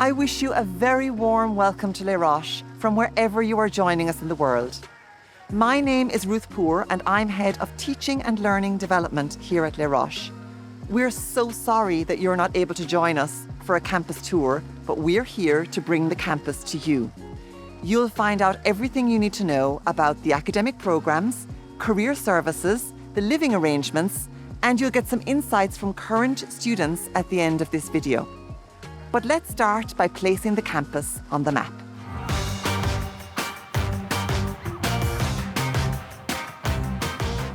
I wish you a very warm welcome to Les Roches from wherever you are joining us in the world. My name is Ruth Poor and I'm Head of Teaching and Learning Development here at Les Roches. We're so sorry that you're not able to join us for a campus tour, but we're here to bring the campus to you. You'll find out everything you need to know about the academic programs, career services, the living arrangements, and you'll get some insights from current students at the end of this video. But let's start by placing the campus on the map.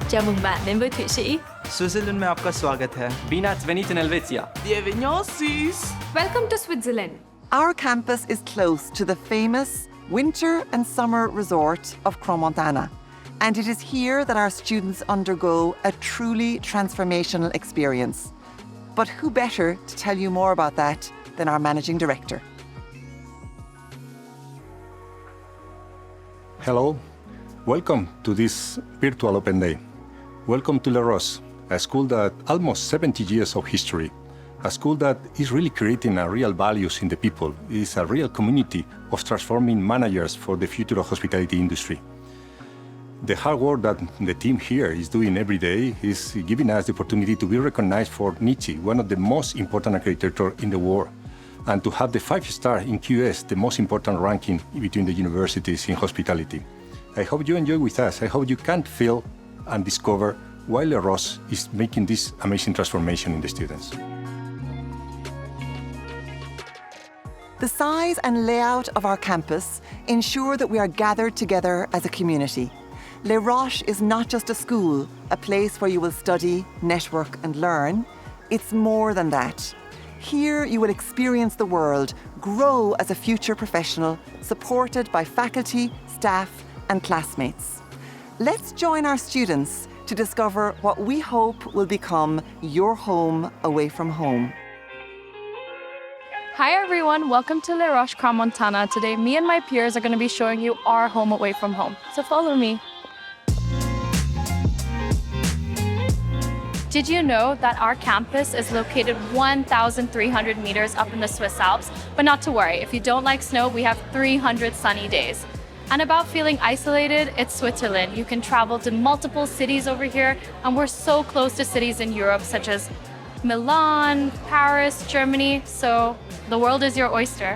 Chào mừng bạn đến với Thụy Sĩ. Switzerland में आपका स्वागत है. Bine ați venit în Elveția. Bienvenidos, sis. Welcome to Switzerland. Our campus is close to the famous winter and summer resort of Crans-Montana, and it is here that our students undergo a truly transformational experience. But who better to tell you more about that than our managing director? Hello, welcome to this virtual open day. Welcome to Les Roches, a school that almost 70 years of history, a school that is really creating a real values in the people. It is a real community of transforming managers for the future of hospitality industry. The hard work that the team here is doing every day is giving us the opportunity to be recognized for Nietzsche, one of the most important accreditors in the world, and to have the 5-star in QS, the most important ranking between the universities in hospitality. I hope you enjoy with us. I hope you can feel and discover why Les Roches is making this amazing transformation in the students. The size and layout of our campus ensure that we are gathered together as a community. Les Roches is not just a school, a place where you will study, network and learn. It's more than that. Here you will experience the world, grow as a future professional, supported by faculty, staff and classmates. Let's join our students to discover what we hope will become your home away from home. Hi everyone, welcome to Les Roches, Crans-Montana. Today, me and my peers are going to be showing you our home away from home. So follow me. Did you know that our campus is located 1,300 meters up in the Swiss Alps? But not to worry, if you don't like snow, we have 300 sunny days. And about feeling isolated, it's Switzerland. You can travel to multiple cities over here, and we're so close to cities in Europe such as Milan, Paris, Germany, so the world is your oyster.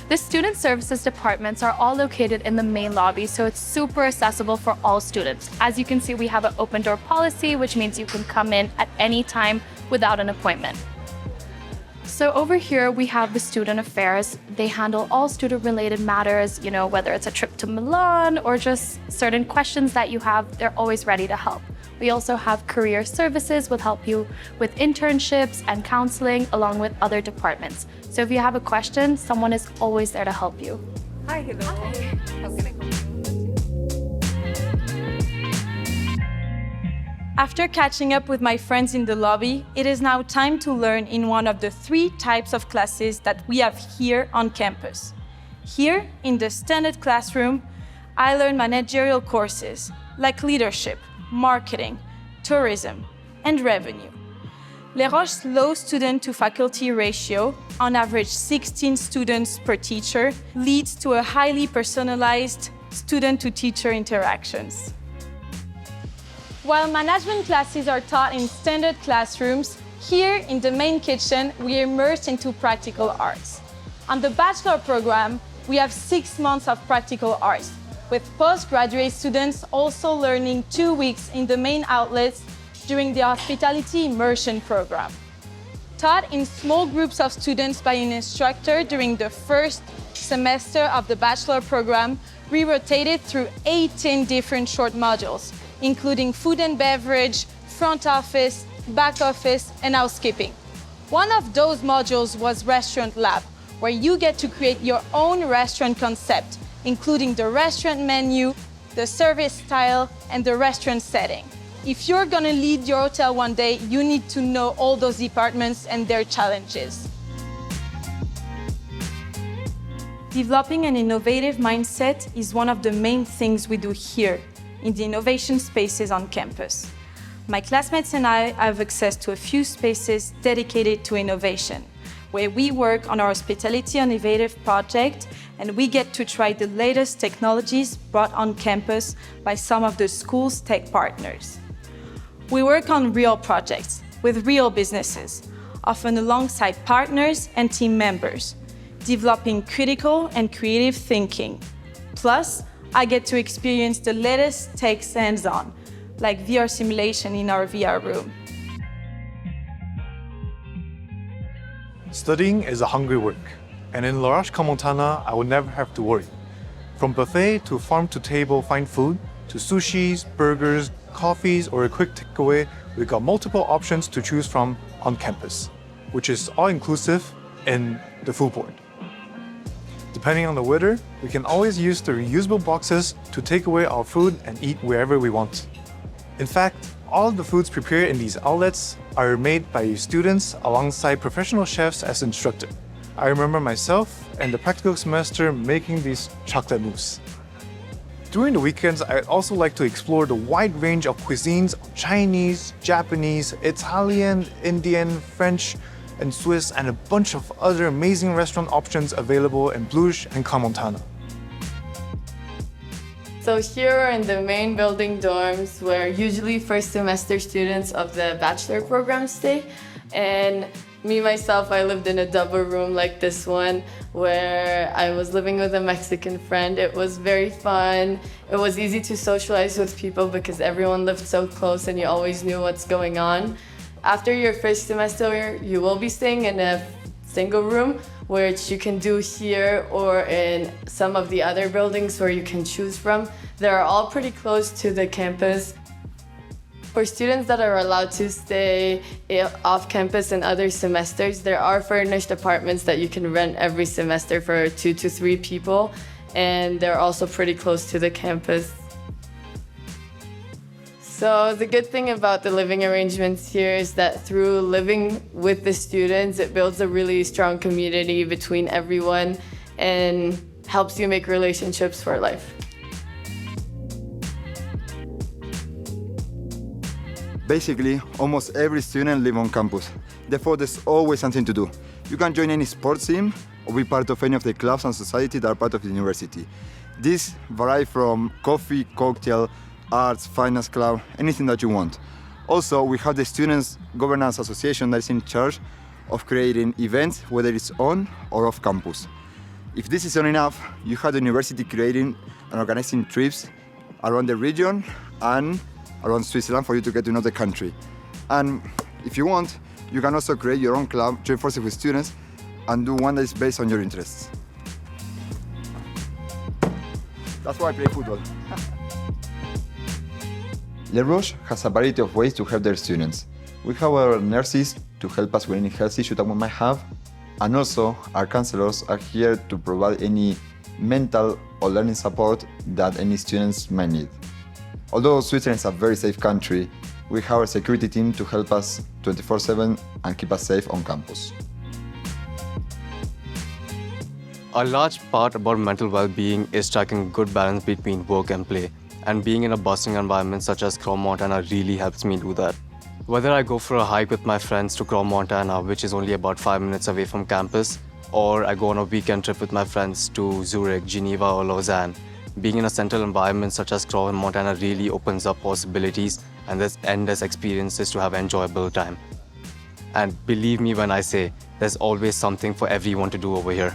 The student services departments are all located in the main lobby, so it's super accessible for all students. As you can see, we have an open door policy, which means you can come in at any time without an appointment. So over here, we have the student affairs. They handle all student-related matters, whether it's a trip to Milan or just certain questions that you have, they're always ready to help. We also have career services, will help you with internships and counseling, along with other departments. So if you have a question, someone is always there to help you. Hi, hello. Hi. How can I help you? After catching up with my friends in the lobby, it is now time to learn in one of the 3 types of classes that we have here on campus. Here, in the standard classroom, I learn managerial courses like leadership, marketing, tourism, and revenue. Les Roches' low student-to-faculty ratio, on average 16 students per teacher, leads to a highly personalized student-to-teacher interactions. While management classes are taught in standard classrooms, here in the main kitchen, we immerse into practical arts. On the Bachelor program, we have 6 months of practical arts, with postgraduate students also learning 2 weeks in the main outlets during the Hospitality Immersion program. Taught in small groups of students by an instructor during the first semester of the Bachelor program, we rotated through 18 different short modules, including food and beverage, front office, back office, and housekeeping. One of those modules was Restaurant Lab, where you get to create your own restaurant concept, including the restaurant menu, the service style, and the restaurant setting. If you're gonna lead your hotel one day, you need to know all those departments and their challenges. Developing an innovative mindset is one of the main things we do here in the innovation spaces on campus. My classmates and I have access to a few spaces dedicated to innovation, where we work on our Hospitality Innovative project, and we get to try the latest technologies brought on campus by some of the school's tech partners. We work on real projects with real businesses, often alongside partners and team members, developing critical and creative thinking. Plus, I get to experience the latest tech hands-on, like VR simulation in our VR room. Studying is a hungry work, and in La Roche-Montana, I will never have to worry. From buffet to farm-to-table fine food, to sushis, burgers, coffees, or a quick takeaway, we've got multiple options to choose from on campus, which is all-inclusive in the food board. Depending on the weather, we can always use the reusable boxes to take away our food and eat wherever we want. In fact, all of the foods prepared in these outlets are made by students alongside professional chefs as instructor. I remember myself and the practical semester making these chocolate mousse. During the weekends, I also like to explore the wide range of cuisines of Chinese, Japanese, Italian, Indian, French, and Swiss, and a bunch of other amazing restaurant options available in Bruges and Montana. So here we're in the main building dorms where usually first semester students of the Bachelor program stay. And me, myself, I lived in a double room like this one where I was living with a Mexican friend. It was very fun. It was easy to socialize with people because everyone lived so close and you always knew what's going on. After your first semester, you will be staying in a single room, which you can do here or in some of the other buildings where you can choose from. They're all pretty close to the campus. For students that are allowed to stay off campus in other semesters, there are furnished apartments that you can rent every semester for 2 to 3 people, and they're also pretty close to the campus. So the good thing about the living arrangements here is that through living with the students, it builds a really strong community between everyone and helps you make relationships for life. Basically, almost every student lives on campus. Therefore, there's always something to do. You can join any sports team or be part of any of the clubs and society that are part of the university. These vary from coffee, cocktail, arts, finance club, anything that you want. Also, we have the Students' Governance Association that is in charge of creating events, whether it's on or off campus. If this is not enough, you have the university creating and organizing trips around the region and around Switzerland for you to get to know the country. And if you want, you can also create your own club, join forces with students, and do one that is based on your interests. That's why I play football. Les Roches has a variety of ways to help their students. We have our nurses to help us with any health issue that we might have, and also our counselors are here to provide any mental or learning support that any students might need. Although Switzerland is a very safe country, we have our security team to help us 24/7 and keep us safe on campus. A large part about mental well-being is striking a good balance between work and play, and being in a bustling environment such as Montana really helps me do that. Whether I go for a hike with my friends to Montana, which is only about 5 minutes away from campus, or I go on a weekend trip with my friends to Zurich, Geneva, or Lausanne, being in a central environment such as Montana really opens up possibilities, and there's endless experiences to have enjoyable time. And believe me when I say, there's always something for everyone to do over here.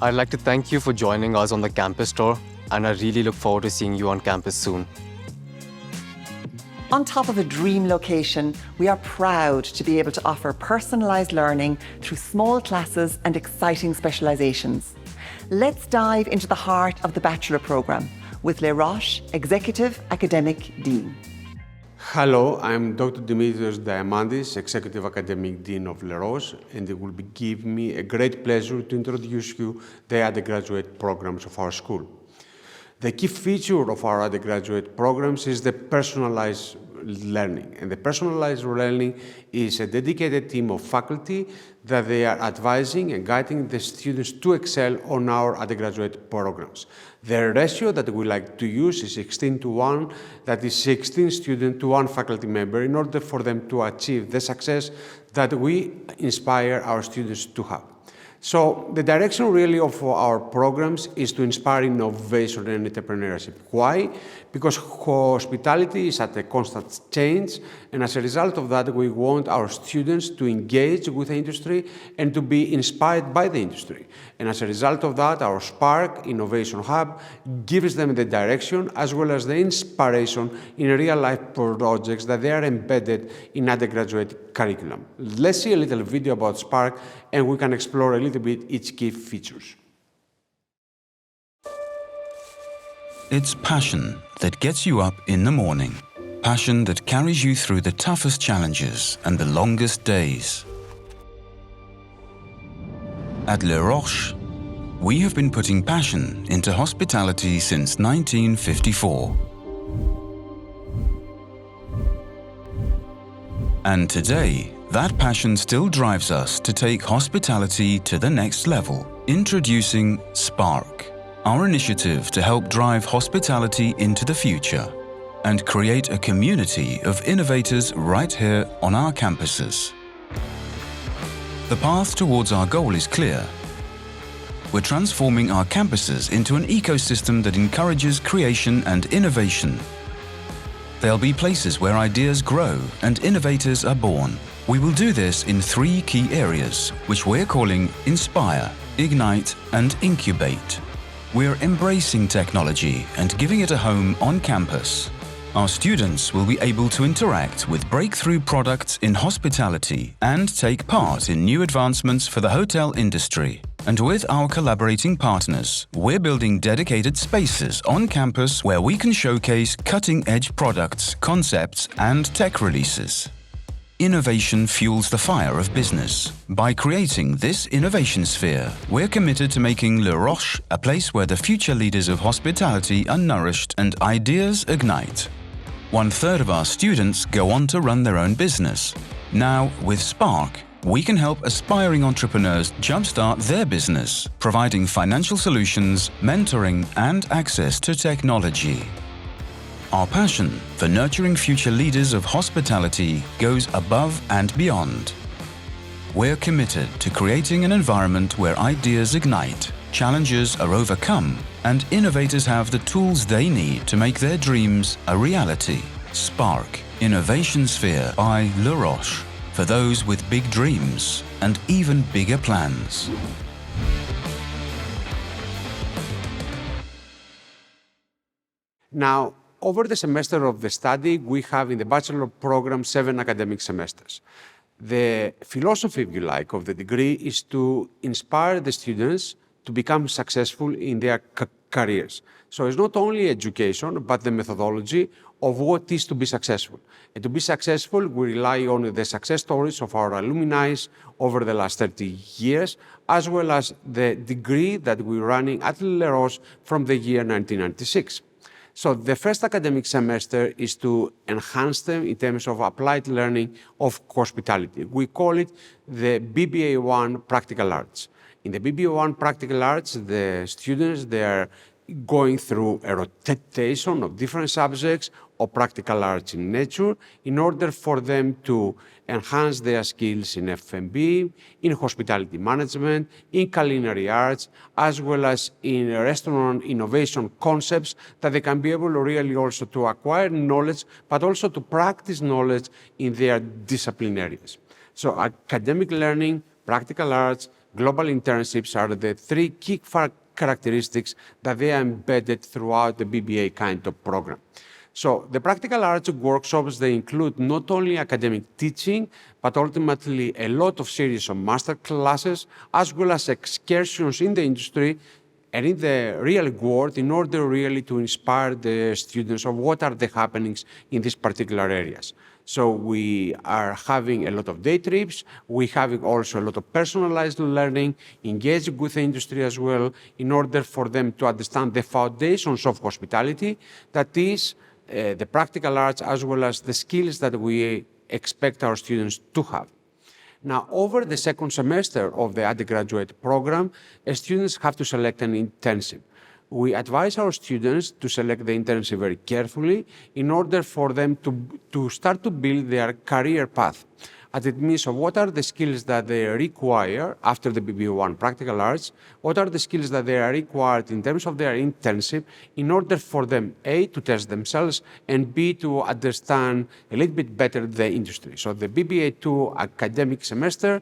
I'd like to thank you for joining us on the campus tour, and I really look forward to seeing you on campus soon. On top of a dream location, we are proud to be able to offer personalised learning through small classes and exciting specialisations. Let's dive into the heart of the Bachelor programme with Les Roches Executive Academic Dean. Hello, I'm Dr. Dimitrios Diamandis, Executive Academic Dean of Les Roches, and it will give me a great pleasure to introduce you the undergraduate programs of our school. The key feature of our undergraduate programs is the personalized learning. And the personalized learning is a dedicated team of faculty that they are advising and guiding the students to excel on our undergraduate programs. The ratio that we like to use is 16:1, that is 16 students to 1 faculty member, in order for them to achieve the success that we inspire our students to have. So the direction really of our programs is to inspire innovation and entrepreneurship. Why? Because hospitality is at a constant change, and as a result of that, we want our students to engage with the industry and to be inspired by the industry. And as a result of that, our Spark Innovation Hub gives them the direction as well as the inspiration in real-life projects that they are embedded in undergraduate curriculum. Let's see a little video about Spark, and we can explore a little bit its key features. It's passion that gets you up in the morning. Passion that carries you through the toughest challenges and the longest days. At Les Roches, we have been putting passion into hospitality since 1954. And today, that passion still drives us to take hospitality to the next level. Introducing Spark, our initiative to help drive hospitality into the future and create a community of innovators right here on our campuses. The path towards our goal is clear. We're transforming our campuses into an ecosystem that encourages creation and innovation. There'll be places where ideas grow and innovators are born. We will do this in 3 key areas, which we're calling Inspire, Ignite, and Incubate. We're embracing technology and giving it a home on campus. Our students will be able to interact with breakthrough products in hospitality and take part in new advancements for the hotel industry. And with our collaborating partners, we're building dedicated spaces on campus where we can showcase cutting-edge products, concepts, and tech releases. Innovation fuels the fire of business. By creating this innovation sphere, we're committed to making Les Roches a place where the future leaders of hospitality are nourished and ideas ignite. 1/3 of our students go on to run their own business. Now, with Spark, we can help aspiring entrepreneurs jumpstart their business, providing financial solutions, mentoring, and access to technology. Our passion for nurturing future leaders of hospitality goes above and beyond. We're committed to creating an environment where ideas ignite, challenges are overcome, and innovators have the tools they need to make their dreams a reality. Spark, Innovation Sphere by Les Roches, for those with big dreams and even bigger plans. Now, over the semester of the study, we have in the Bachelor program 7 academic semesters. The philosophy, if you like, of the degree is to inspire the students to become successful in their careers. So it's not only education, but the methodology of what is to be successful. And to be successful, we rely on the success stories of our alumni over the last 30 years, as well as the degree that we're running at Les Roches from the year 1996. So the first academic semester is to enhance them in terms of applied learning of hospitality. We call it the BBA1 Practical Arts. In the BBA1 Practical Arts, the students, they are going through a rotation of different subjects of practical arts in nature in order for them to enhance their skills in F&B, in hospitality management, in culinary arts, as well as in restaurant innovation concepts that they can be able really also to acquire knowledge, but also to practice knowledge in their discipline areas. So academic learning, practical arts, global internships are the 3 key characteristics that they are embedded throughout the BBA kind of program. So the practical arts workshops, they include not only academic teaching, but ultimately a lot of series of master classes, as well as excursions in the industry and in the real world in order really to inspire the students of what are the happenings in these particular areas. So we are having a lot of day trips, we having also a lot of personalized learning, engaging with the industry as well, in order for them to understand the foundations of hospitality, that is, the practical arts, as well as the skills that we expect our students to have. Now, over the second semester of the undergraduate program, students have to select an internship. We advise our students to select the internship very carefully in order for them to start to build their career path. And it means of what are the skills that they require after the BBA1 practical arts, what are the skills that they are required in terms of their internship in order for them, A, to test themselves, and B, to understand a little bit better the industry. So the BBA2 academic semester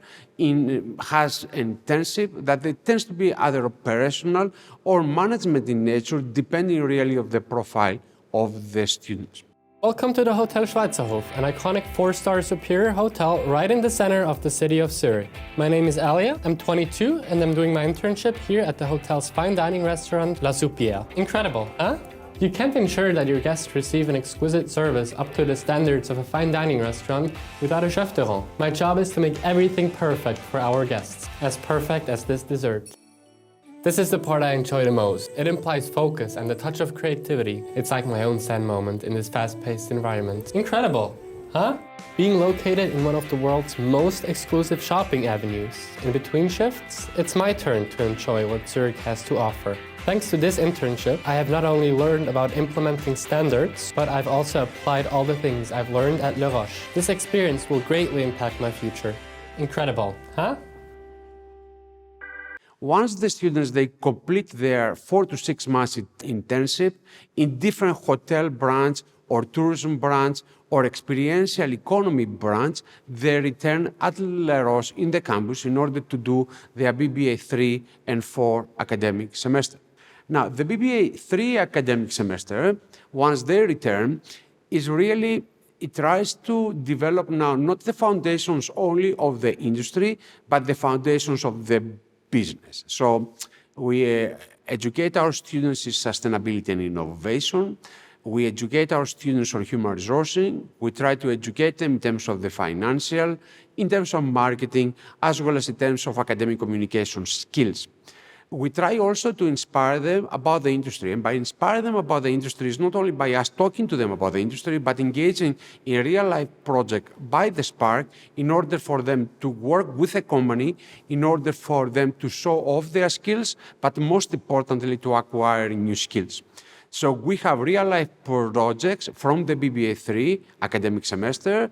has an internship that it tends to be either operational or management in nature, depending really on the profile of the students. Welcome to the Hotel Schweizerhof, an iconic 4-star superior hotel right in the center of the city of Zurich. My name is Alia, I'm 22, and I'm doing my internship here at the hotel's fine dining restaurant La Soupière. Incredible, huh? You can't ensure that your guests receive an exquisite service up to the standards of a fine dining restaurant without a chef de rang. My job is to make everything perfect for our guests, as perfect as this dessert. This is the part I enjoy the most. It implies focus and a touch of creativity. It's like my own Zen moment in this fast-paced environment. Incredible, huh? Being located in one of the world's most exclusive shopping avenues. In between shifts, it's my turn to enjoy what Zurich has to offer. Thanks to this internship, I have not only learned about implementing standards, but I've also applied all the things I've learned at Le Roche. This experience will greatly impact my future. Incredible, huh? Once the students, they complete their 4 to 6 months internship in different hotel branch or tourism branch or experiential economy branch, they return at Le Roche in the campus in order to do their BBA 3 and 4 academic semester. Now, the BBA 3 academic semester, once they return, is really, it tries to develop now not the foundations only of the industry, but the foundations of the business. So we educate our students in sustainability and innovation. We educate our students on human resources. We try to educate them in terms of the financial, in terms of marketing, as well as in terms of academic communication skills. We try also to inspire them about the industry. And by inspire them about the industry is not only by us talking to them about the industry, but engaging in a real-life project by the Spark in order for them to work with a company, in order for them to show off their skills, but most importantly, to acquire new skills. So we have real-life projects from the BBA 3 academic semester,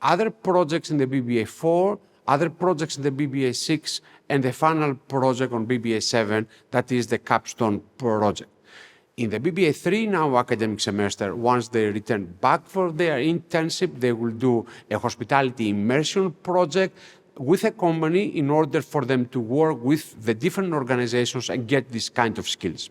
other projects in the BBA 4, other projects in the BBA 6, and the final project on BBA 7, that is the capstone project. In the BBA 3 now academic semester, once they return back for their internship, they will do a hospitality immersion project with a company in order for them to work with the different organizations and get this kind of skills.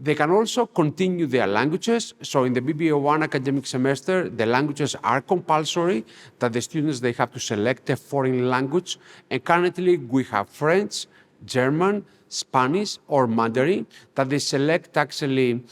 They can also continue their languages. So in the BBA1 academic semester, the languages are compulsory, that the students, they have to select a foreign language. And currently we have French, German, Spanish, or Mandarin, that they select actually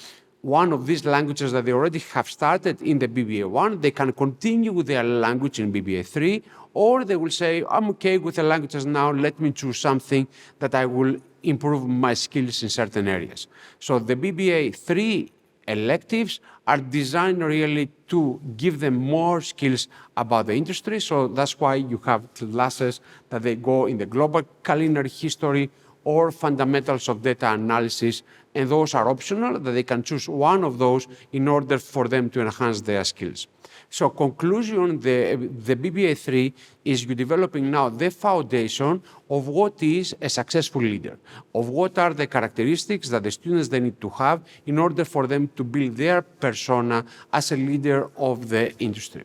one of these languages that they already have started in the BBA1. They can continue with their language in BBA3, or they will say, I'm okay with the languages now, let me choose something that I will improve my skills in certain areas. So the BBA 3 electives are designed really to give them more skills about the industry. So that's why you have classes that they go in the global culinary history or fundamentals of data analysis, and those are optional, that they can choose one of those in order for them to enhance their skills. So conclusion, the BBA 3 is you developing now the foundation of what is a successful leader, of what are the characteristics that the students they need to have in order for them to build their persona as a leader of the industry.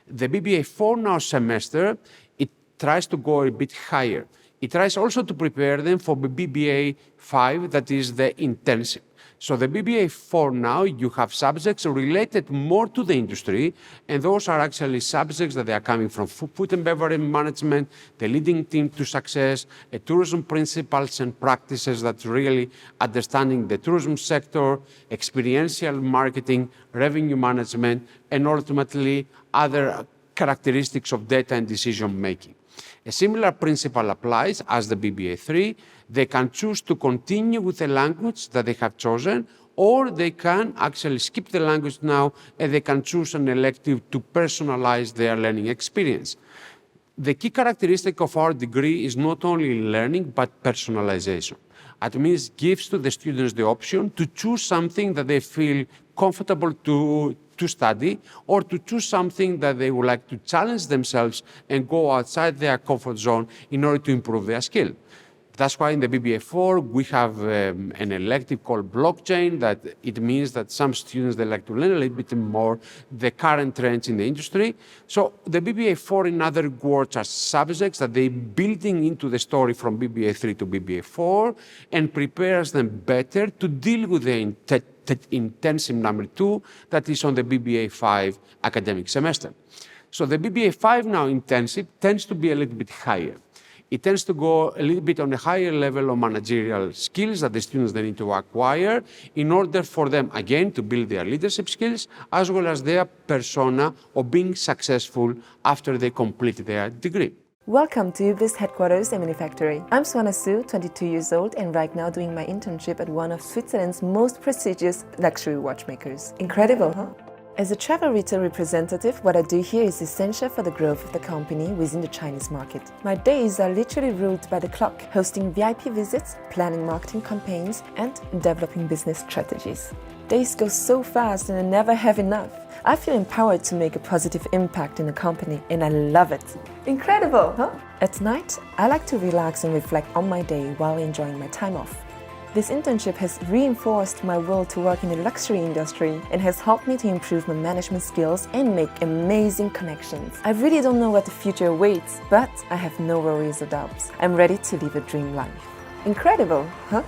The BBA 4 now semester, it tries to go a bit higher. It tries also to prepare them for the BBA 5, that is the intensive. So the BBA 4 now, you have subjects related more to the industry, and those are actually subjects that they are coming from food and beverage management, the leading team to success, tourism principles and practices that's really understanding the tourism sector, experiential marketing, revenue management, and ultimately other characteristics of data and decision making. A similar principle applies as the BBA 3. They can choose to continue with the language that they have chosen, or they can actually skip the language now and they can choose an elective to personalize their learning experience. The key characteristic of our degree is not only learning, but personalization. It means it gives to the students the option to choose something that they feel comfortable to study, or to choose something that they would like to challenge themselves and go outside their comfort zone in order to improve their skill. That's why in the BBA4 we have an elective called blockchain, that it means that some students, they like to learn a little bit more the current trends in the industry. So the BBA4, in other words, are subjects that they're building into the story from BBA3 to BBA4 and prepares them better to deal with the intensive number 2 that is on the BBA5 academic semester. So the BBA5 now intensive tends to be a little bit higher. It tends to go a little bit on a higher level of managerial skills that the students they need to acquire in order for them, again, to build their leadership skills, as well as their persona of being successful after they complete their degree. Welcome to UBIS headquarters and manufactory. I'm Suana Su, 22 years old, and right now doing my internship at one of Switzerland's most prestigious luxury watchmakers. Incredible, huh? As a travel retail representative, what I do here is essential for the growth of the company within the Chinese market. My days are literally ruled by the clock, hosting VIP visits, planning marketing campaigns, and developing business strategies. Days go so fast and I never have enough. I feel empowered to make a positive impact in the company, and I love it. Incredible, huh? At night, I like to relax and reflect on my day while enjoying my time off. This internship has reinforced my will to work in the luxury industry and has helped me to improve my management skills and make amazing connections. I really don't know what the future awaits, but I have no worries or doubts. I'm ready to live a dream life. Incredible, huh?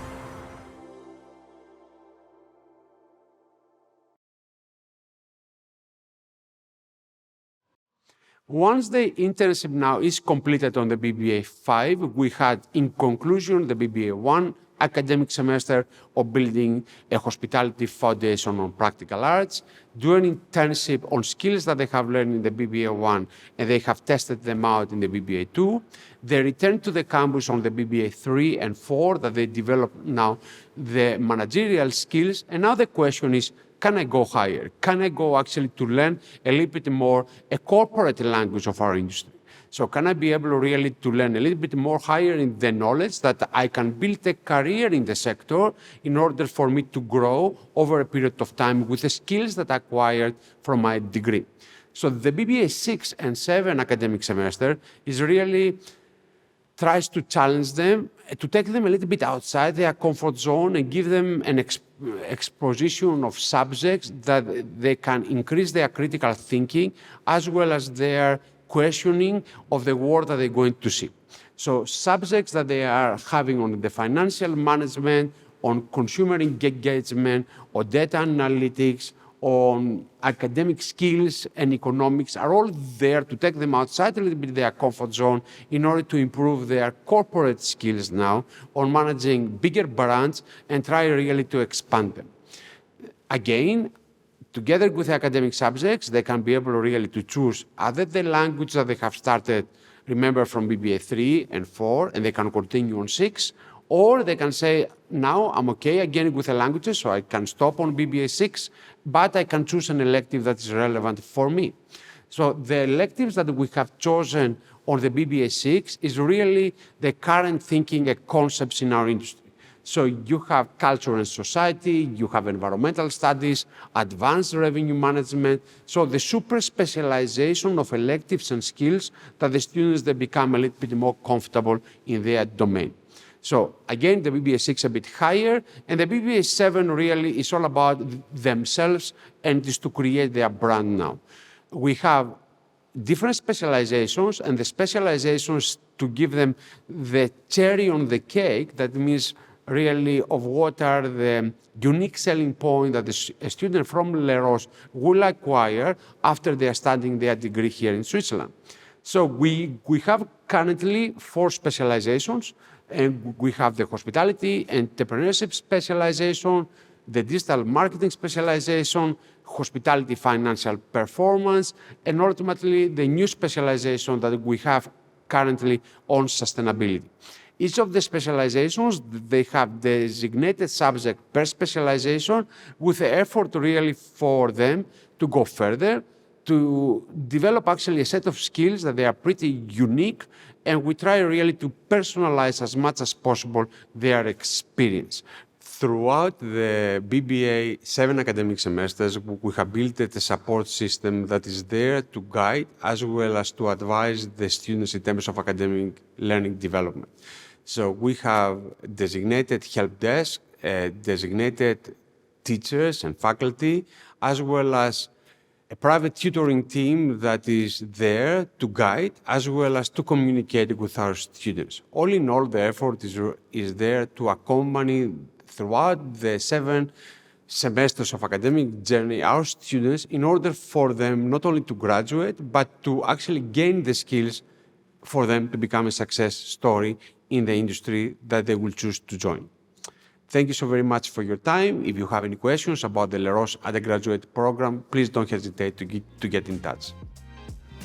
Once the internship now is completed on the BBA5, we had, in conclusion, the BBA1 academic semester of building a hospitality foundation on practical arts, do an internship on skills that they have learned in the BBA1 and they have tested them out in the BBA2. They return to the campus on the BBA3 and 4 that they develop now the managerial skills. And now the question is, can I go higher? Can I go actually to learn a little bit more a corporate language of our industry? So can I be able really to learn a little bit more higher in the knowledge that I can build a career in the sector in order for me to grow over a period of time with the skills that I acquired from my degree? So the BBA 6 and 7 academic semester is really tries to challenge them, to take them a little bit outside their comfort zone and give them an exposition of subjects that they can increase their critical thinking as well as their questioning of the world that they're going to see. So subjects that they are having on the financial management, on consumer engagement, or data analytics, on academic skills and economics are all there to take them outside a little bit of their comfort zone in order to improve their corporate skills now on managing bigger brands and try really to expand them. Again, together with the academic subjects, they can be able really to choose either the language that they have started, remember, from BBA 3 and 4, and they can continue on 6, or they can say, now I'm okay again with the languages, so I can stop on BBA 6, but I can choose an elective that is relevant for me. So the electives that we have chosen on the BBA 6 is really the current thinking and concepts in our industry. So you have culture and society, you have environmental studies, advanced revenue management. So the super specialization of electives and skills that the students, they become a little bit more comfortable in their domain. So again, the BBA 6 a bit higher, and the BBA 7 really is all about themselves and is to create their brand now. We have different specializations, and the specializations to give them the cherry on the cake, that means really of what are the unique selling point that a student from Roches will acquire after they are studying their degree here in Switzerland. So we have currently 4 specializations, and we have the hospitality entrepreneurship specialization, the digital marketing specialization, hospitality financial performance, and ultimately the new specialization that we have currently on sustainability. Each of the specializations, they have designated subject per specialization with the effort really for them to go further, to develop actually a set of skills that they are pretty unique, and we try really to personalize as much as possible their experience. Throughout the BBA 7 academic semesters, we have built a support system that is there to guide as well as to advise the students in terms of academic learning development. So we have designated help desk, designated teachers and faculty, as well as a private tutoring team that is there to guide as well as to communicate with our students. All in all, the effort is there to accompany throughout the 7 semesters of academic journey our students in order for them not only to graduate, but to actually gain the skills for them to become a success story in the industry that they will choose to join. Thank you so very much for your time. If you have any questions about the Roches Undergraduate program, please don't hesitate to get in touch.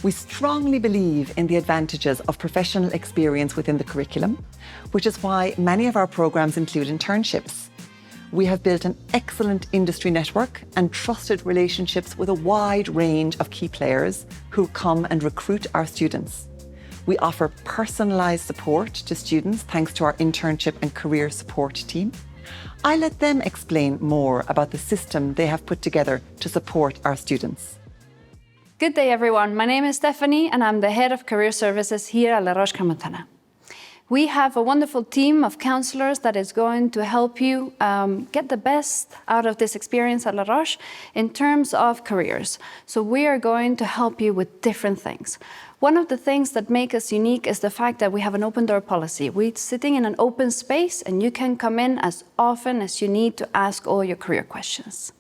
We strongly believe in the advantages of professional experience within the curriculum, which is why many of our programs include internships. We have built an excellent industry network and trusted relationships with a wide range of key players who come and recruit our students. We offer personalised support to students thanks to our internship and career support team. I let them explain more about the system they have put together to support our students. Good day, everyone. My name is Stephanie, and I'm the Head of Career Services here at Roches Montana. We have a wonderful team of counselors that is going to help you get the best out of this experience at La Roche in terms of careers. So we are going to help you with different things. One of the things that make us unique is the fact that we have an open door policy. We're sitting in an open space and you can come in as often as you need to ask all your career questions.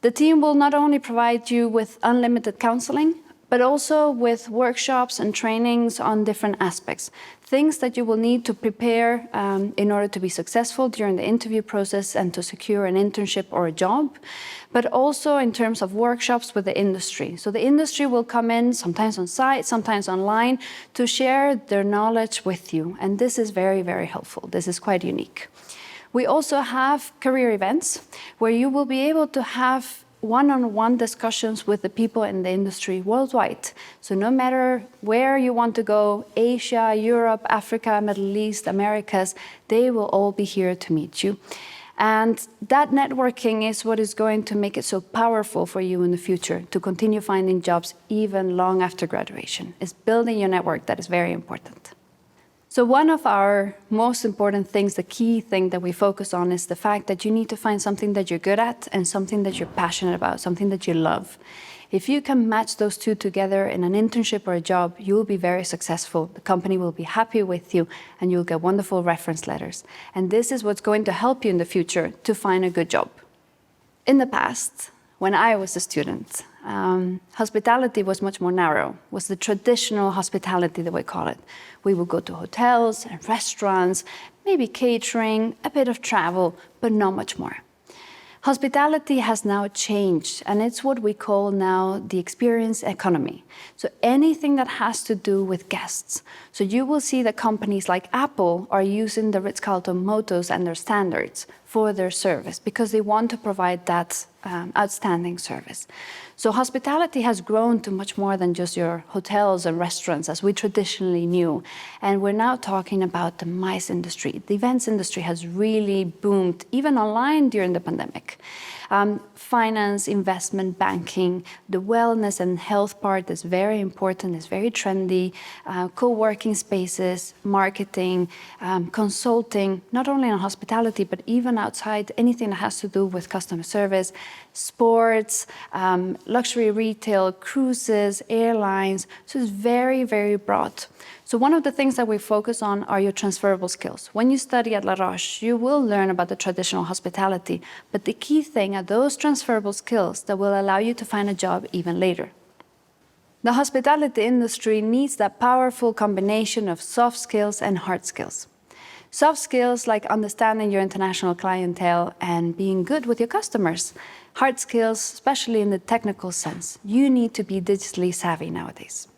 The team will not only provide you with unlimited counseling, but also with workshops and trainings on different aspects. Things that you will need to prepare in order to be successful during the interview process and to secure an internship or a job, but also in terms of workshops with the industry. So the industry will come in, sometimes on site, sometimes online, to share their knowledge with you. And this is very, very helpful. This is quite unique. We also have career events where you will be able to have one-on-one discussions with the people in the industry worldwide. So no matter where you want to go, Asia, Europe, Africa, Middle East, Americas, they will all be here to meet you. And that networking is what is going to make it so powerful for you in the future to continue finding jobs even long after graduation. It's building your network that is very important. So one of our most important things, the key thing that we focus on, is the fact that you need to find something that you're good at and something that you're passionate about, something that you love. If you can match those two together in an internship or a job, you will be very successful. The company will be happy with you and you'll get wonderful reference letters. And this is what's going to help you in the future to find a good job. In the past, when I was a student, hospitality was much more narrow, was the traditional hospitality that we call it. We would go to hotels and restaurants, maybe catering, a bit of travel, but not much more. Hospitality has now changed, and it's what we call now the experience economy. So anything that has to do with guests. So you will see that companies like Apple are using the Ritz-Carlton mottos and their standards for their service because they want to provide that outstanding service. So hospitality has grown to much more than just your hotels and restaurants as we traditionally knew. And we're now talking about the MICE industry. The events industry has really boomed, even online during the pandemic. Finance, investment, banking, the wellness and health part is very important, is very trendy. Co-working spaces, marketing, consulting, not only in hospitality, but even outside, anything that has to do with customer service, sports, luxury retail, cruises, airlines. So it's very, very broad. So one of the things that we focus on are your transferable skills. When you study at La Roche, you will learn about the traditional hospitality, but the key thing are those transferable skills that will allow you to find a job even later. The hospitality industry needs that powerful combination of soft skills and hard skills. Soft skills like understanding your international clientele and being good with your customers. Hard skills, especially in the technical sense. You need to be digitally savvy nowadays.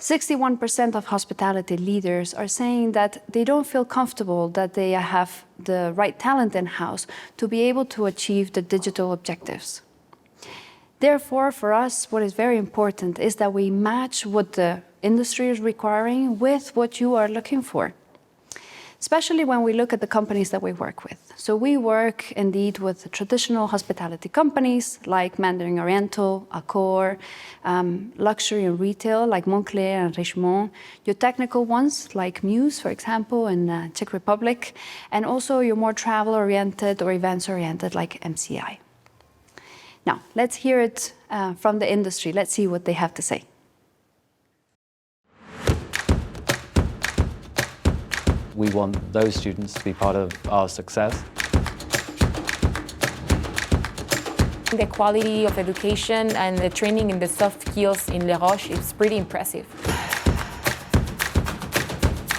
61% of hospitality leaders are saying that they don't feel comfortable that they have the right talent in-house to be able to achieve the digital objectives. Therefore, for us, what is very important is that we match what the industry is requiring with what you are looking for, especially when we look at the companies that we work with. So we work indeed with traditional hospitality companies like Mandarin Oriental, Accor, luxury and retail like Moncler and Richemont, your technical ones like Muse, for example, in Czech Republic, and also your more travel-oriented or events-oriented like MCI. Now, let's hear it from the industry. Let's see what they have to say. We want those students to be part of our success. The quality of education and the training in the soft skills in Les Roches is pretty impressive.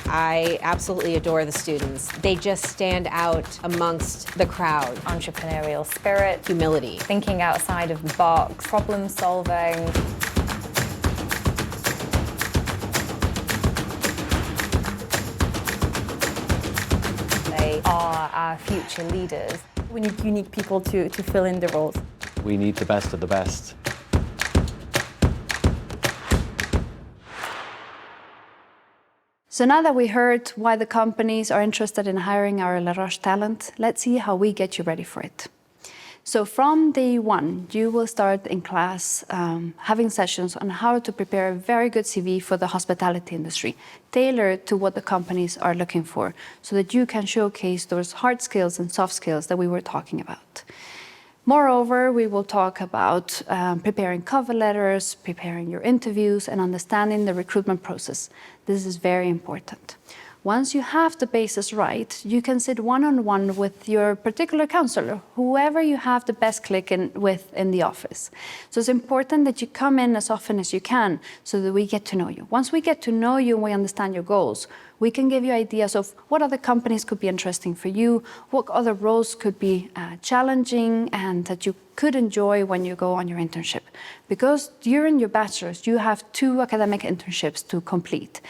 I absolutely adore the students. They just stand out amongst the crowd. Entrepreneurial spirit, humility, thinking outside of the box, problem solving. They are our future leaders. We need unique people to fill in the roles. We need the best of the best. So now that we heard why the companies are interested in hiring our Les Roches talent, let's see how we get you ready for it. So from day one, you will start in class having sessions on how to prepare a very good CV for the hospitality industry, tailored to what the companies are looking for, so that you can showcase those hard skills and soft skills that we were talking about. Moreover, we will talk about preparing cover letters, preparing your interviews, and understanding the recruitment process. This is very important. Once you have the basis right, you can sit one-on-one with your particular counselor, whoever you have the best click with in the office. So it's important that you come in as often as you can so that we get to know you. Once we get to know you and we understand your goals, we can give you ideas of what other companies could be interesting for you, what other roles could be challenging and that you could enjoy when you go on your internship. Because during your bachelor's, you have 2 academic internships to complete.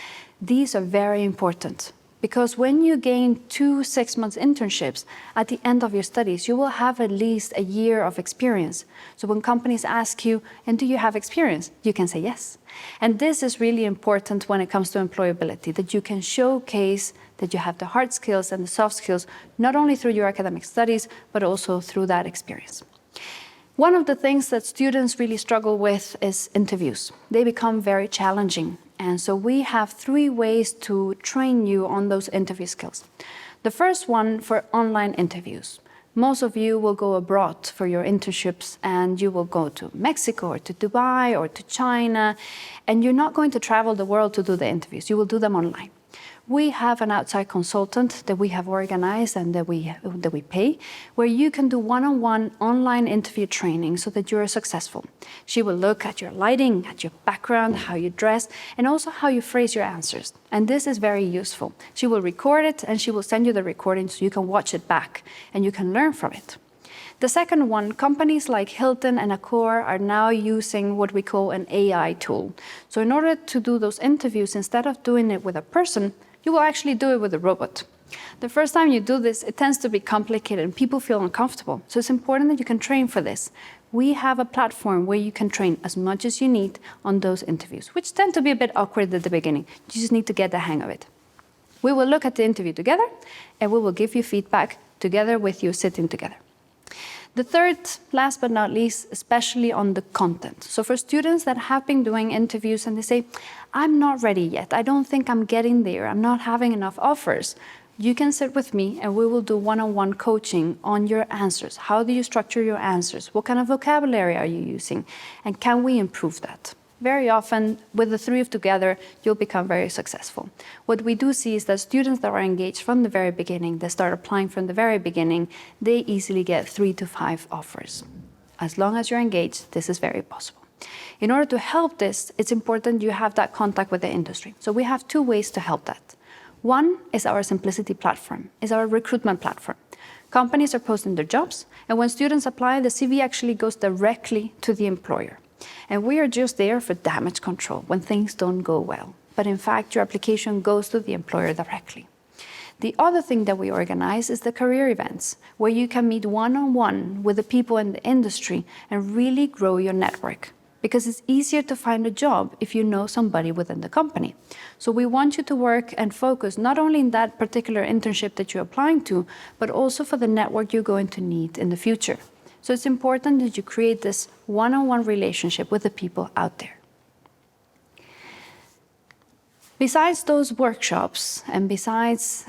These are very important because when you gain 2 6-month internships at the end of your studies, you will have at least a year of experience. So when companies ask you, and do you have experience? You can say yes. And this is really important when it comes to employability, that you can showcase that you have the hard skills and the soft skills, not only through your academic studies, but also through that experience. One of the things that students really struggle with is interviews. They become very challenging. And so we have 3 ways to train you on those interview skills. The first one for online interviews. Most of you will go abroad for your internships and you will go to Mexico or to Dubai or to China, and you're not going to travel the world to do the interviews. You will do them online. We have an outside consultant that we have organized and that we pay, where you can do one-on-one online interview training so that you're successful. She will look at your lighting, at your background, how you dress, and also how you phrase your answers. And this is very useful. She will record it and she will send you the recording so you can watch it back and you can learn from it. The second one, companies like Hilton and Accor are now using what we call an AI tool. So in order to do those interviews, instead of doing it with a person, you will actually do it with a robot. The first time you do this, it tends to be complicated and people feel uncomfortable. So it's important that you can train for this. We have a platform where you can train as much as you need on those interviews, which tend to be a bit awkward at the beginning. You just need to get the hang of it. We will look at the interview together and we will give you feedback together with you sitting together. The third, last but not least, especially on the content. So for students that have been doing interviews and they say, I'm not ready yet, I don't think I'm getting there, I'm not having enough offers, you can sit with me and we will do one-on-one coaching on your answers. How do you structure your answers? What kind of vocabulary are you using? And can we improve that? Very often, with the 3 of together, you'll become very successful. What we do see is that students that are engaged from the very beginning, they start applying from the very beginning, they easily get 3 to 5 offers. As long as you're engaged, this is very possible. In order to help this, it's important you have that contact with the industry. So we have 2 ways to help that. One is our Simplicity platform, is our recruitment platform. Companies are posting their jobs, and when students apply, the CV actually goes directly to the employer. And we are just there for damage control when things don't go well. But in fact, your application goes to the employer directly. The other thing that we organize is the career events, where you can meet one-on-one with the people in the industry and really grow your network. Because it's easier to find a job if you know somebody within the company. So we want you to work and focus not only in that particular internship that you're applying to, but also for the network you're going to need in the future. So it's important that you create this one-on-one relationship with the people out there. Besides those workshops and besides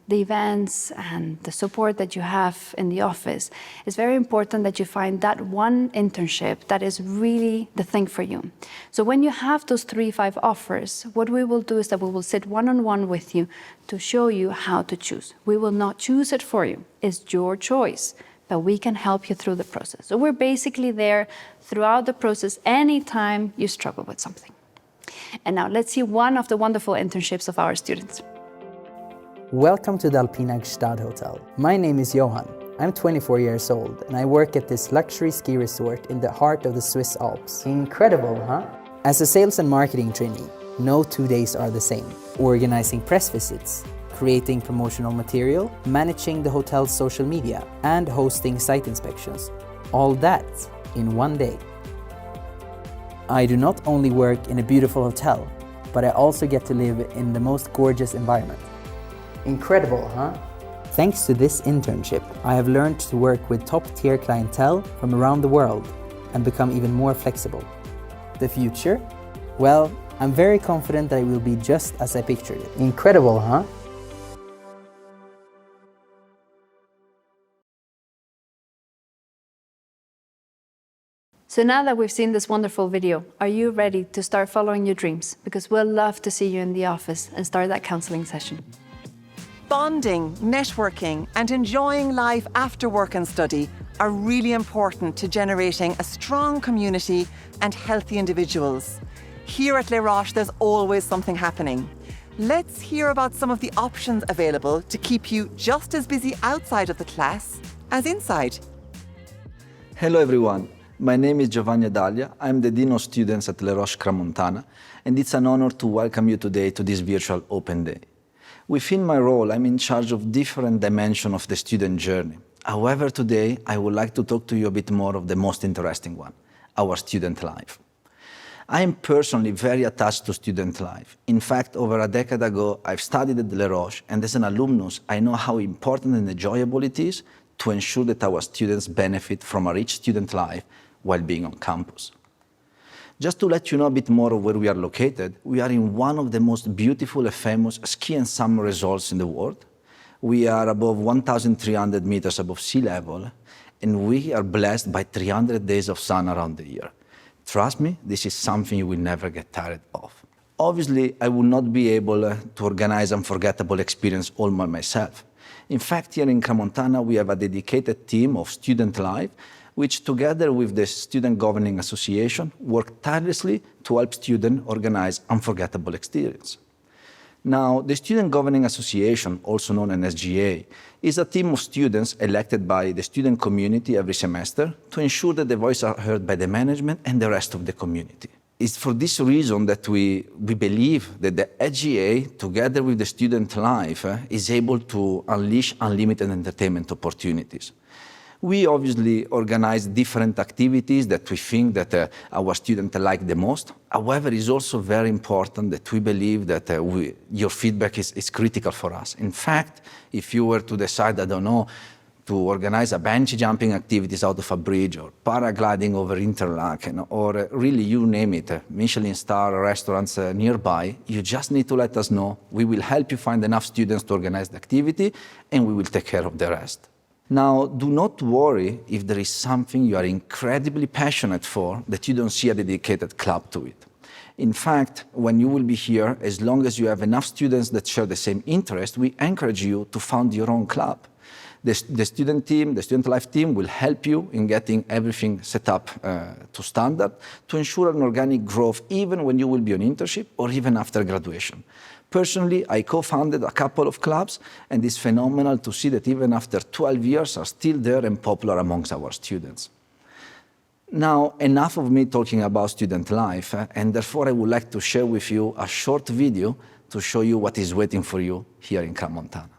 the events and the support that you have in the office, it's very important that you find that one internship that is really the thing for you. So when you have those 3-5 offers, what we will do is that we will sit one-on-one with you to show you how to choose. We will not choose it for you. It's your choice, but we can help you through the process. So we're basically there throughout the process anytime you struggle with something. And now let's see one of the wonderful internships of our students. Welcome to the Alpina Gstad Hotel. My name is Johan. I'm 24 years old and I work at this luxury ski resort in the heart of the Swiss Alps. Incredible, huh? As a sales and marketing trainee, no 2 days are the same. Organizing press visits, creating promotional material, managing the hotel's social media, and hosting site inspections. All that in one day. I do not only work in a beautiful hotel, but I also get to live in the most gorgeous environment. Incredible, huh? Thanks to this internship, I have learned to work with top-tier clientele from around the world and become even more flexible. The future? Well, I'm very confident that it will be just as I pictured it. Incredible, huh? So now that we've seen this wonderful video, are you ready to start following your dreams? Because we'll love to see you in the office and start that counseling session. Bonding, networking, and enjoying life after work and study are really important to generating a strong community and healthy individuals. Here at Les Roches, there's always something happening. Let's hear about some of the options available to keep you just as busy outside of the class as inside. Hello everyone. My name is Giovanni Adalia. I'm the Dean of Students at Les Roches Cramontana, and it's an honor to welcome you today to this virtual open day. Within my role, I'm in charge of different dimensions of the student journey. However, today, I would like to talk to you a bit more of the most interesting one, our student life. I am personally very attached to student life. In fact, over a decade ago, I've studied at Les Roches, and as an alumnus, I know how important and enjoyable it is to ensure that our students benefit from a rich student life while being on campus. Just to let you know a bit more of where we are located, we are in one of the most beautiful and famous ski and summer resorts in the world. We are above 1,300 meters above sea level, and we are blessed by 300 days of sun around the year. Trust me, this is something you will never get tired of. Obviously, I will not be able to organize an unforgettable experience all by myself. In fact, here in Cramontana, we have a dedicated team of student life which together with the Student Governing Association work tirelessly to help students organize unforgettable experience. Now, the Student Governing Association, also known as SGA, is a team of students elected by the student community every semester to ensure that the voices are heard by the management and the rest of the community. It's for this reason that we believe that the SGA, together with the student life, is able to unleash unlimited entertainment opportunities. We obviously organize different activities that we think that our students like the most. However, it's also very important that we believe that your feedback is critical for us. In fact, if you were to decide, I don't know, to organize a bungee jumping activities out of a bridge or paragliding over Interlaken or really you name it, Michelin star restaurants nearby, you just need to let us know. We will help you find enough students to organize the activity and we will take care of the rest. Now, do not worry if there is something you are incredibly passionate for that you don't see a dedicated club to it. In fact, when you will be here, as long as you have enough students that share the same interest, we encourage you to found your own club. The student team, the student life team will help you in getting everything set up to standard to ensure an organic growth even when you will be on internship or even after graduation. Personally, I co-founded a couple of clubs, and it's phenomenal to see that even after 12 years are still there and popular amongst our students. Now, enough of me talking about student life, and therefore I would like to share with you a short video to show you what is waiting for you here in Crans-Montana.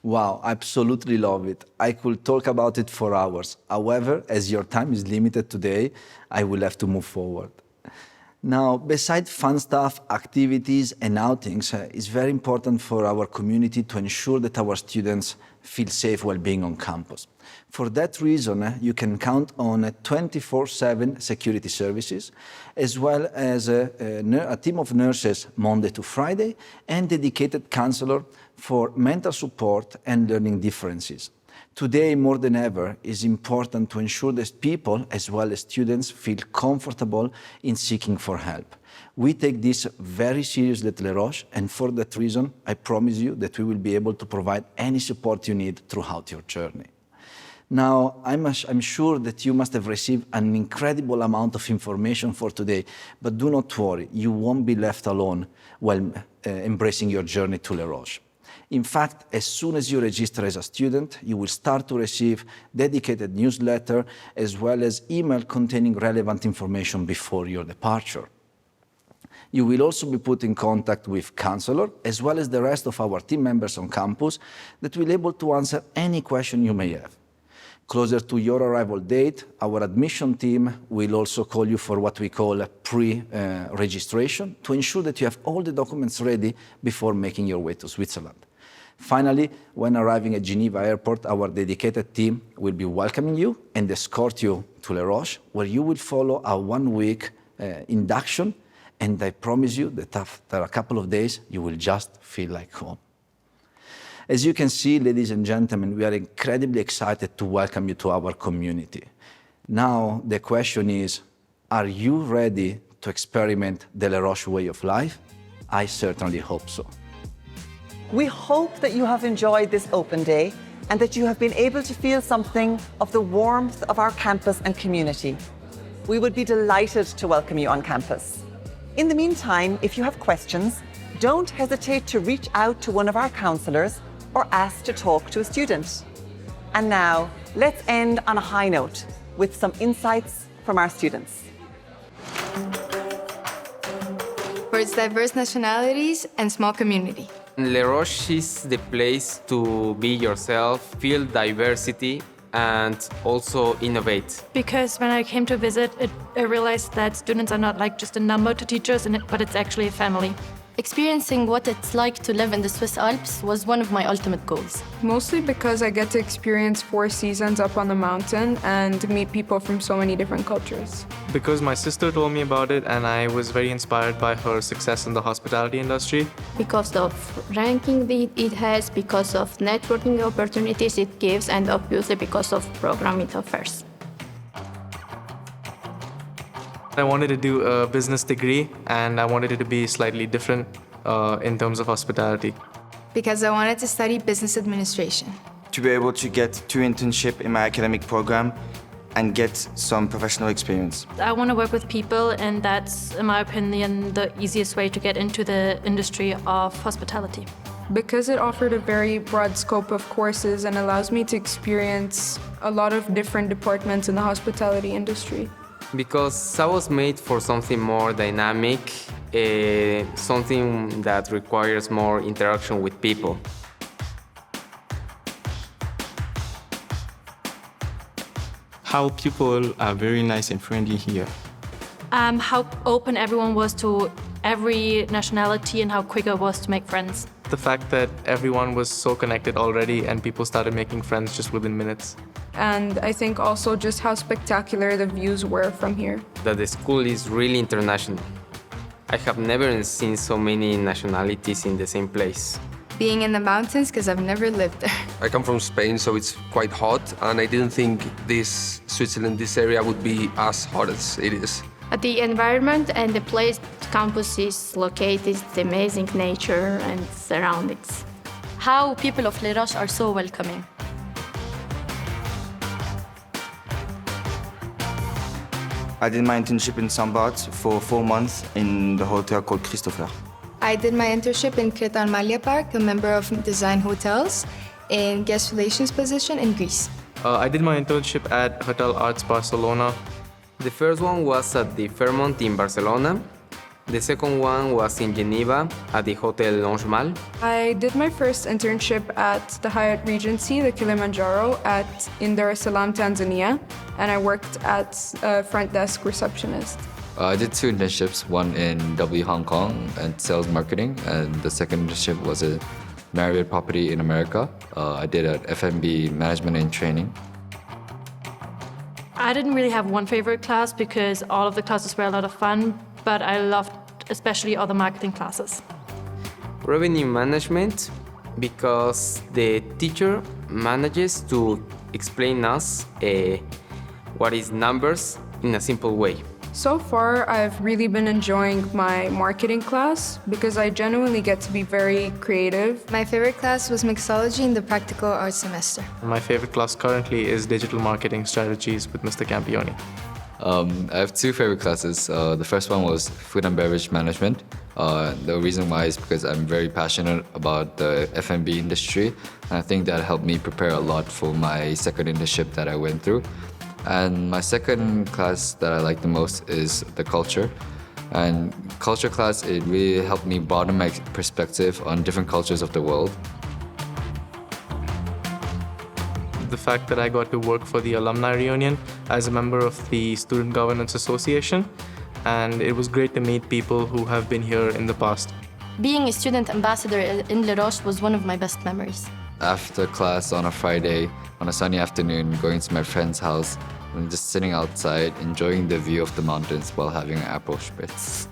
Wow, I absolutely love it. I could talk about it for hours. However, as your time is limited today, I will have to move forward. Now, besides fun stuff, activities and outings, it's very important for our community to ensure that our students feel safe while being on campus. For that reason, you can count on 24/7 security services, as well as a team of nurses Monday to Friday, and dedicated counselor for mental support and learning differences. Today, more than ever, it's important to ensure that people, as well as students, feel comfortable in seeking for help. We take this very seriously at Les Roches, and for that reason, I promise you that we will be able to provide any support you need throughout your journey. Now, I'm sure that you must have received an incredible amount of information for today, but do not worry, you won't be left alone while embracing your journey to Les Roches. In fact, as soon as you register as a student, you will start to receive dedicated newsletter as well as email containing relevant information before your departure. You will also be put in contact with counselor as well as the rest of our team members on campus that will be able to answer any question you may have. Closer to your arrival date, our admission team will also call you for what we call a pre-registration to ensure that you have all the documents ready before making your way to Switzerland. Finally, when arriving at Geneva Airport, our dedicated team will be welcoming you and escort you to Les Roches, where you will follow a one-week induction, and I promise you that after a couple of days, you will just feel like home. As you can see, ladies and gentlemen, we are incredibly excited to welcome you to our community. Now, the question is, are you ready to experiment the Les Roches way of life? I certainly hope so. We hope that you have enjoyed this open day and that you have been able to feel something of the warmth of our campus and community. We would be delighted to welcome you on campus. In the meantime, if you have questions, don't hesitate to reach out to one of our counselors or ask to talk to a student. And now, let's end on a high note with some insights from our students. For its diverse nationalities and small community. Les Roches is the place to be yourself, feel diversity, and also innovate. Because when I came to visit, I realized that students are not like just a number to teachers, but it's actually a family. Experiencing what it's like to live in the Swiss Alps was one of my ultimate goals. Mostly because I get to experience 4 seasons up on the mountain and meet people from so many different cultures. Because my sister told me about it and I was very inspired by her success in the hospitality industry. Because of ranking it has, because of networking opportunities it gives, and obviously because of program it offers. I wanted to do a business degree and I wanted it to be slightly different in terms of hospitality. Because I wanted to study business administration. To be able to get 2 internships in my academic program and get some professional experience. I want to work with people, and that's, in my opinion, the easiest way to get into the industry of hospitality. Because it offered a very broad scope of courses and allows me to experience a lot of different departments in the hospitality industry. Because I was made for something more dynamic, something that requires more interaction with people. How people are very nice and friendly here. How open everyone was to every nationality and how quick it was to make friends. the fact that everyone was so connected already and people started making friends just within minutes. And I think also just how spectacular the views were from here. That the school is really international. I have never seen so many nationalities in the same place. Being in the mountains, because I've never lived there. I come from Spain, so it's quite hot, and I didn't think this area would be as hot as it is. The environment and the place campus is located, the amazing nature and surroundings. How people of Les Roches are so welcoming. I did my internship in Sambat for 4 months in the hotel called Christopher. I did my internship in Creta Malia Park, a member of Design Hotels, in guest relations position in Greece. I did my internship at Hotel Arts Barcelona. The first one was at the Fairmont in Barcelona. The second one was in Geneva at the Hotel Longemal. I did my first internship at the Hyatt Regency, the Kilimanjaro, in Dar es Salaam, Tanzania, and I worked at a front desk receptionist. I did 2 internships, one in W Hong Kong and sales marketing, and the second internship was a Marriott property in America. I did an F&B management and training. I didn't really have one favorite class because all of the classes were a lot of fun, but I loved especially all the marketing classes. Revenue management, because the teacher manages to explain us what is numbers in a simple way. So far, I've really been enjoying my marketing class because I genuinely get to be very creative. My favorite class was mixology in the practical arts semester. My favorite class currently is digital marketing strategies with Mr. Campioni. I have 2 favorite classes. The first one was food and beverage management. The reason why is because I'm very passionate about the F&B industry, and I think that helped me prepare a lot for my second internship that I went through. And my second class that I like the most is the culture. And culture class, it really helped me broaden my perspective on different cultures of the world. The fact that I got to work for the alumni reunion as a member of the Student Governance Association, and it was great to meet people who have been here in the past. Being a student ambassador in Les Roches was one of my best memories. After class on a Friday, on a sunny afternoon, going to my friend's house and just sitting outside, enjoying the view of the mountains while having an apple spritz.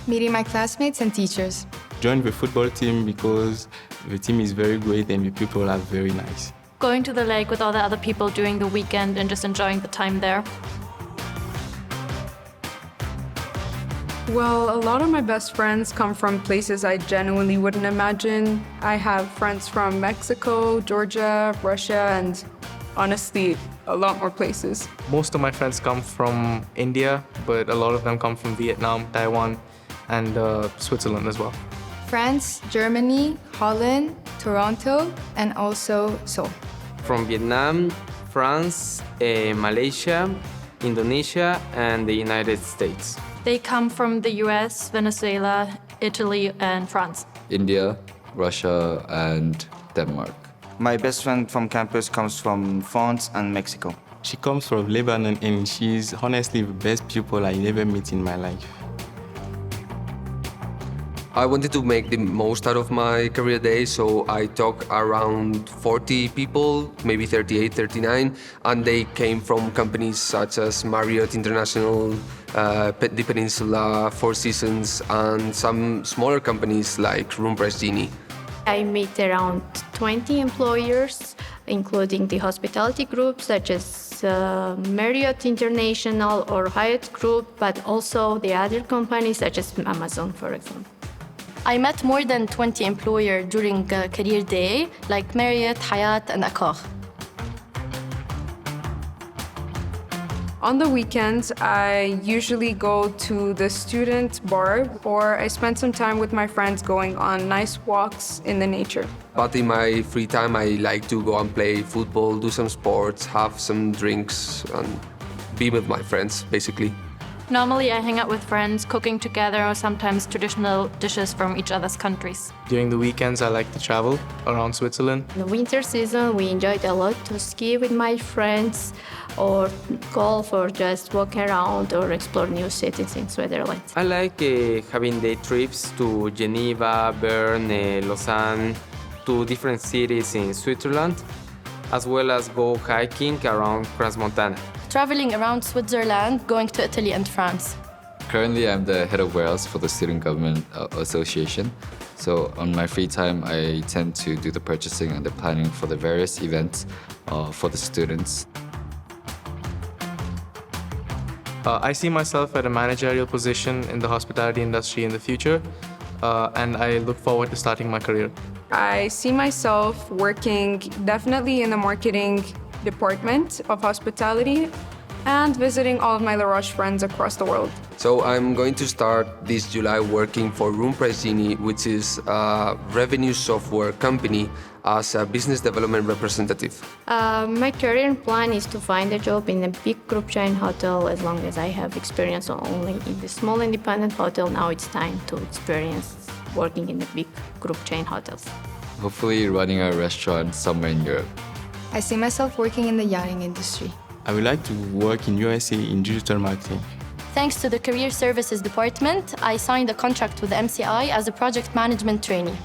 Meeting my classmates and teachers. Joined the football team because the team is very great and the people are very nice. Going to the lake with all the other people during the weekend and just enjoying the time there. Well, a lot of my best friends come from places I genuinely wouldn't imagine. I have friends from Mexico, Georgia, Russia, and honestly, a lot more places. Most of my friends come from India, but a lot of them come from Vietnam, Taiwan, and Switzerland as well. France, Germany, Holland, Toronto, and also Seoul. From Vietnam, France, Malaysia, Indonesia, and the United States. They come from the US, Venezuela, Italy, and France. India, Russia, and Denmark. My best friend from campus comes from France and Mexico. She comes from Lebanon and she's honestly the best pupil I ever met in my life. I wanted to make the most out of my career day, so I talked around 40 people, maybe 38, 39, and they came from companies such as Marriott International, the Peninsula, Four Seasons, and some smaller companies like Room Price Genie. I meet around 20 employers, including the hospitality groups such as Marriott International or Hyatt Group, but also the other companies such as Amazon, for example. I met more than 20 employers during career day, like Marriott, Hyatt, and Accor. On the weekends, I usually go to the student bar, or I spend some time with my friends going on nice walks in the nature. But in my free time, I like to go and play football, do some sports, have some drinks, and be with my friends, basically. Normally, I hang out with friends, cooking together, or sometimes traditional dishes from each other's countries. During the weekends, I like to travel around Switzerland. In the winter season, we enjoyed a lot to ski with my friends, or golf, or just walk around or explore new cities in Switzerland. I like having day trips to Geneva, Bern, Lausanne, to different cities in Switzerland, as well as go hiking around Crans-Montana. Traveling around Switzerland, going to Italy and France. Currently, I'm the head of warehouse for the Student Government Association. So on my free time, I tend to do the purchasing and the planning for the various events for the students. I see myself at a managerial position in the hospitality industry in the future, and I look forward to starting my career. I see myself working definitely in the marketing department of hospitality and visiting all of my La Roche friends across the world. So I'm going to start this July working for Room Price Genie, which is a revenue software company, as a business development representative. My career plan is to find a job in a big group chain hotel. As long as I have experience only in the small independent hotel, now it's time to experience working in the big group chain hotels. Hopefully running a restaurant somewhere in Europe. I see myself working in the yachting industry. I would like to work in USA in digital marketing. Thanks to the Career Services Department, I signed a contract with MCI as a project management trainee.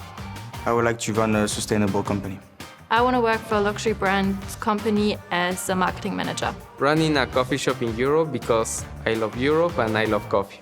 I would like to run a sustainable company. I want to work for a luxury brand company as a marketing manager. Running a coffee shop in Europe because I love Europe and I love coffee.